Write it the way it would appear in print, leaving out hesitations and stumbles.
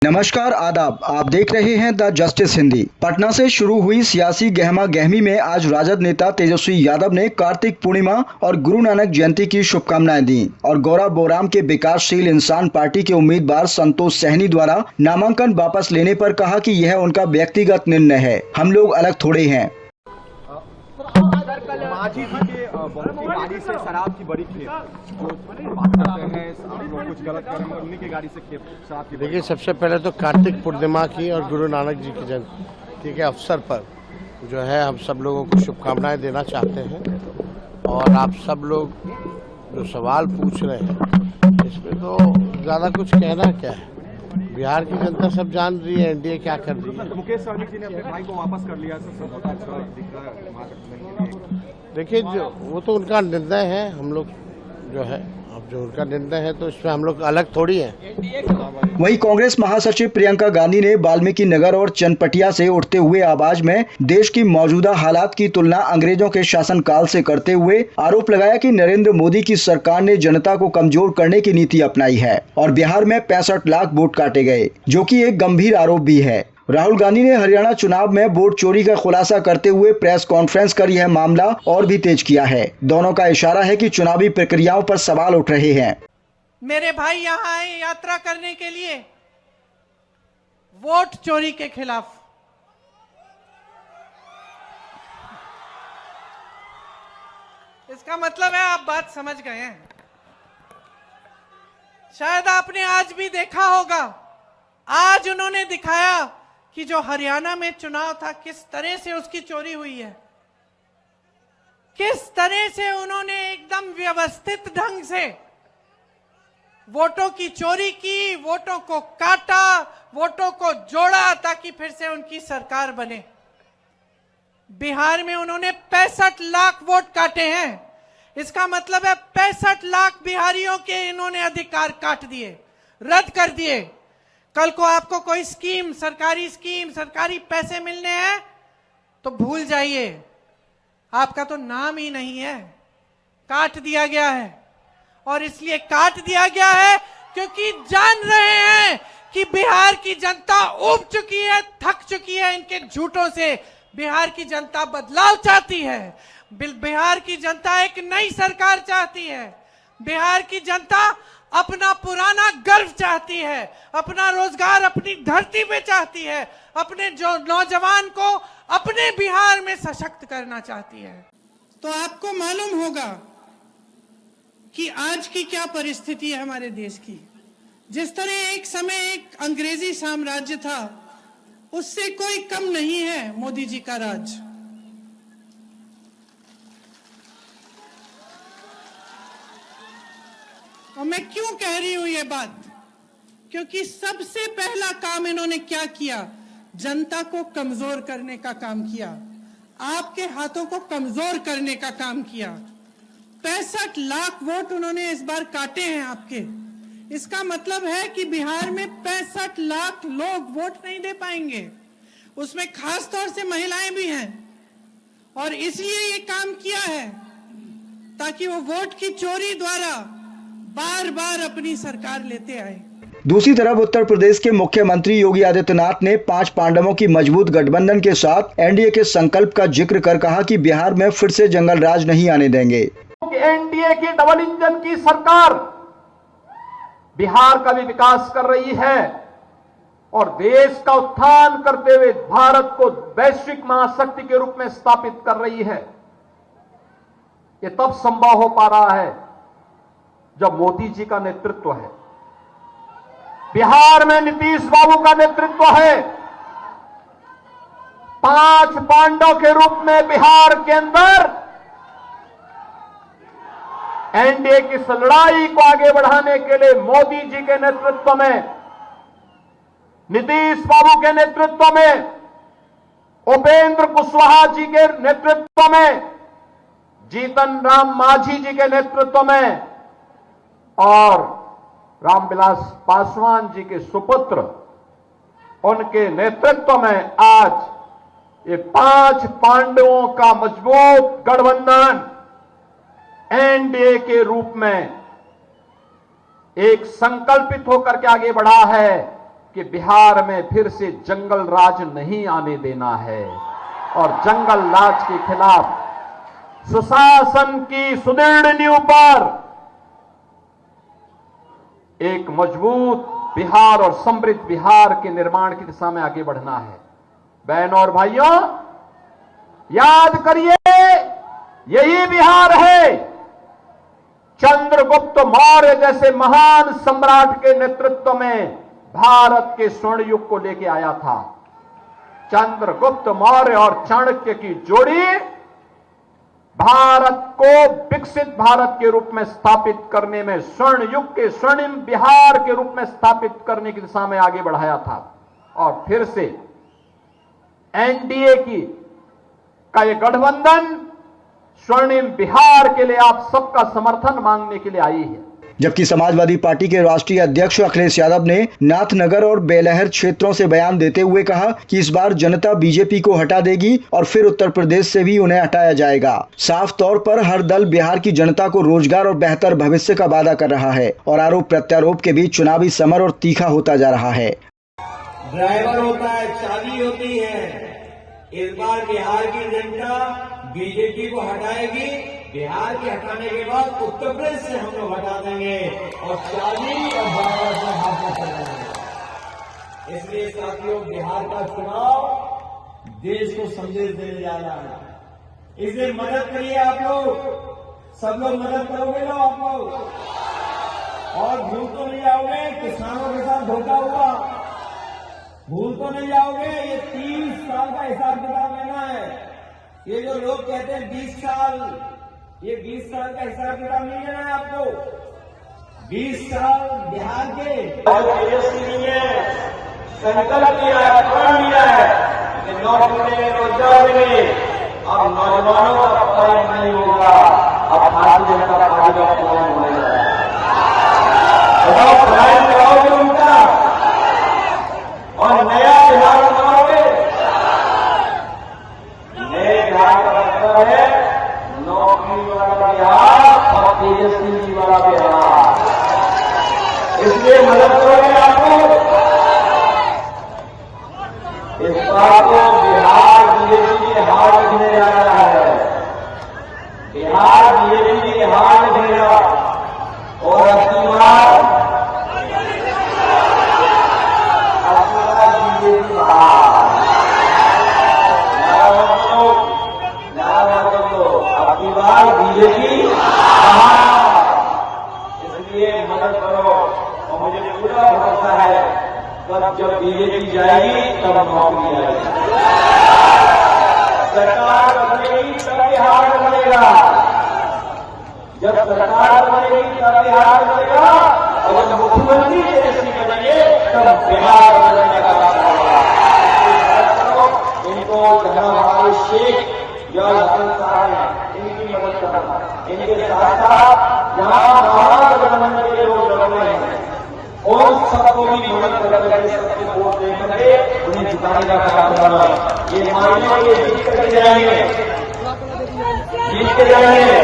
नमस्कार आदाब, आप देख रहे हैं द जस्टिस हिंदी। पटना से शुरू हुई सियासी गहमा गहमी में आज राजद नेता तेजस्वी यादव ने कार्तिक पूर्णिमा और गुरु नानक जयंती की शुभकामनाएं दी और गौरव बोराम के विकासशील इंसान पार्टी के उम्मीदवार संतोष सहनी द्वारा नामांकन वापस लेने पर कहा कि यह उनका व्यक्तिगत निर्णय है, हम लोग अलग थोड़े हैं। मांझी जी के गाड़ी से शराब की बड़ी खेप जो बात करते हैं, आप लोग कुछ गलत करेंगे, उन्हीं की गाड़ी से खेप शराब की। देखिए, सबसे पहले तो कार्तिक पूर्णिमा की और गुरु नानक जी की जयंती के अवसर पर जो है हम सब लोगों को शुभकामनाएं देना चाहते हैं। और आप सब लोग जो सवाल पूछ रहे हैं इसमें तो ज़्यादा कुछ कहना क्या है, बिहार की जनता सब जान रही है एनडीए क्या कर रही है। मुकेश सहनी जी ने अपने भाई को वापस कर लिया, समझौता अच्छा दिख रहा है। देखिए, जो वो तो उनका निर्णय है, हम लोग जो है अब जो उनका निर्णय है तो इसमें हम लोग अलग थोड़ी हैं। वहीं कांग्रेस महासचिव प्रियंका गांधी ने वाल्मीकि नगर और चनपटिया से उठते हुए आवाज में देश की मौजूदा हालात की तुलना अंग्रेजों के शासनकाल से करते हुए आरोप लगाया कि नरेंद्र मोदी की सरकार ने जनता को कमजोर करने की नीति अपनाई है और बिहार में 65 लाख वोट काटे गए, जो कि एक गंभीर आरोप भी है। राहुल गांधी ने हरियाणा चुनाव में वोट चोरी का खुलासा करते हुए प्रेस कॉन्फ्रेंस कर यह मामला और भी तेज किया है। दोनों का इशारा है कि चुनावी प्रक्रियाओं पर सवाल उठ रहे हैं। मेरे भाई यहाँ आए यात्रा करने के लिए वोट चोरी के खिलाफ। इसका मतलब है आप बात समझ गए हैं। शायद आपने आज भी देखा होगा, आज उन्होंने दिखाया कि जो हरियाणा में चुनाव था किस तरह से उसकी चोरी हुई है, किस तरह से उन्होंने एकदम व्यवस्थित ढंग से वोटों की चोरी की, वोटों को काटा, वोटों को जोड़ा ताकि फिर से उनकी सरकार बने। बिहार में उन्होंने 65 लाख वोट काटे हैं। इसका मतलब है 65 लाख बिहारियों के इन्होंने अधिकार काट दिए, रद्द कर दिए। कल को आपको कोई स्कीम, सरकारी पैसे मिलने हैं तो भूल जाइए, आपका तो नाम ही नहीं है, काट दिया गया है। और इसलिए काट दिया गया है क्योंकि जान रहे हैं कि बिहार की जनता ऊब चुकी है, थक चुकी है इनके झूठों से। बिहार की जनता बदलाव चाहती है, बिहार की जनता एक नई सरकार चाहती है, बिहार की जनता अपना पुराना गर्व चाहती है, अपना रोजगार अपनी धरती पे चाहती है, अपने जो नौजवान को अपने बिहार में सशक्त करना चाहती है। तो आपको मालूम होगा कि आज की क्या परिस्थिति है हमारे देश की। जिस तरह एक समय एक अंग्रेजी साम्राज्य था, उससे कोई कम नहीं है मोदी जी का राज। और मैं क्यों कह रही हूं ये बात, क्योंकि सबसे पहला काम इन्होंने क्या किया, जनता को कमजोर करने का काम किया, आपके हाथों को कमजोर करने का काम किया। 65 लाख वोट उन्होंने इस बार काटे हैं आपके। इसका मतलब है कि बिहार में 65 लाख लोग वोट नहीं दे पाएंगे, उसमें खास तौर से महिलाएं भी हैं। और इसलिए ये काम किया है ताकि वो वोट की चोरी द्वारा बार बार अपनी सरकार लेते आए। दूसरी तरफ उत्तर प्रदेश के मुख्यमंत्री योगी आदित्यनाथ ने 5 पांडवों की मजबूत गठबंधन के साथ एनडीए के संकल्प का जिक्र कर कहा कि बिहार में फिर से जंगल राज नहीं आने देंगे। एनडीए की डबल इंजन की सरकार बिहार का भी विकास कर रही है और देश का उत्थान करते हुए भारत को वैश्विक महाशक्ति के रूप में स्थापित कर रही है। यह तब संभव हो पा रहा है जब मोदी जी का नेतृत्व है, बिहार में नीतीश बाबू का नेतृत्व है। 5 पांडव के रूप में बिहार के अंदर एनडीए की इस लड़ाई को आगे बढ़ाने के लिए मोदी जी के नेतृत्व में, नीतीश बाबू के नेतृत्व में, उपेंद्र कुशवाहा जी के नेतृत्व में, जीतन राम मांझी जी के नेतृत्व में और रामविलास पासवान जी के सुपुत्र उनके नेतृत्व में आज ये 5 पांडवों का मजबूत गठबंधन एनडीए के रूप में एक संकल्पित होकर के आगे बढ़ा है कि बिहार में फिर से जंगल राज नहीं आने देना है और जंगल राज के खिलाफ सुशासन की सुदृढ़ नींव पर एक मजबूत बिहार और समृद्ध बिहार के निर्माण की दिशा में आगे बढ़ना है। बहनों और भाइयों, याद करिए, यही बिहार है चंद्रगुप्त मौर्य जैसे महान सम्राट के नेतृत्व में भारत के स्वर्ण युग को लेके आया था। चंद्रगुप्त मौर्य और चाणक्य की जोड़ी भारत को विकसित भारत के रूप में स्थापित करने में, स्वर्ण युग के स्वर्णिम बिहार के रूप में स्थापित करने की दिशा में आगे बढ़ाया था। और फिर से एनडीए का ये गठबंधन स्वर्णिम बिहार के लिए आप सबका समर्थन मांगने के लिए आई है। जबकि समाजवादी पार्टी के राष्ट्रीय अध्यक्ष अखिलेश यादव ने नाथनगर और बेलहर क्षेत्रों से बयान देते हुए कहा कि इस बार जनता बीजेपी को हटा देगी और फिर उत्तर प्रदेश से भी उन्हें हटाया जाएगा। साफ तौर पर हर दल बिहार की जनता को रोजगार और बेहतर भविष्य का वादा कर रहा है और आरोप प्रत्यारोप के बीच चुनावी समर और तीखा होता जा रहा है। ड्राइवर होता है, चाबी होती है। इस बार बिहार की जनता बीजेपी को हटाएगी। बिहार के हटाने के बाद उत्तर प्रदेश से हम लोग हटा देंगे और चाबी और भारत में हाथ में कर देंगे। इसलिए साथियों, बिहार का चुनाव देश को संदेश देने जा रहा है। इसलिए मदद करिए आप लोग, सब लोग मदद करोगे ना आप लोग, और भूल तो नहीं जाओगे किसानों के साथ धोखा हुआ, भूल तो नहीं जाओगे। ये 30 साल का हिसाब किताब लेना है। ये जो लोग कहते हैं 20 साल, ये 20 साल का हिसाब किताब नहीं लेना है आपको। 20 साल बिहार के तेजस्वी ने संकल्प लिया है, प्रण लिया है कि नौकरी में रोजगार मिले। अब नौजवानों का पलायन नहीं होगा, अब भारतीय जनता पार्टी का पलायन होगा। बताओ, पलायन कराओगे उनका और नया बिहार बनाओगे। नए बिहार का मतलब है नौकरी वाला बिहार और तेजस्वी जी वाला बिहार। इसलिए मदद करोगे आपको। इस बार को बिहार बीजेपी के हार लिखने जा रहा है। बिहार बीजेपी के हार लिखेगा और अगली बार बीजेपी अपनी बार बीजेपी। इसलिए मदद करो और मुझे पूरा भरोसा है जब बीजेपी जाएगी तब नौकरी आएगी। सरकार बनेगी तब बिहार बनेगा। जब सरकार बनेगी तब बिहार बनेगा और जब मुख्यमंत्री तेजस्वी बनेंगे तब बिहार बनेगा। इनको जहां हमारे शेख या हसन साहब हैं, इनकी मदद करना। इनके साथ साथ जहां महाराज गठबंधन के लोग लड़ रहे हैं और सबको भी मदद करके सबके वोट दे करके उन्हें जिताने का काम करना। ये मायने जीत करके जाएंगे, जीत के जाएंगे।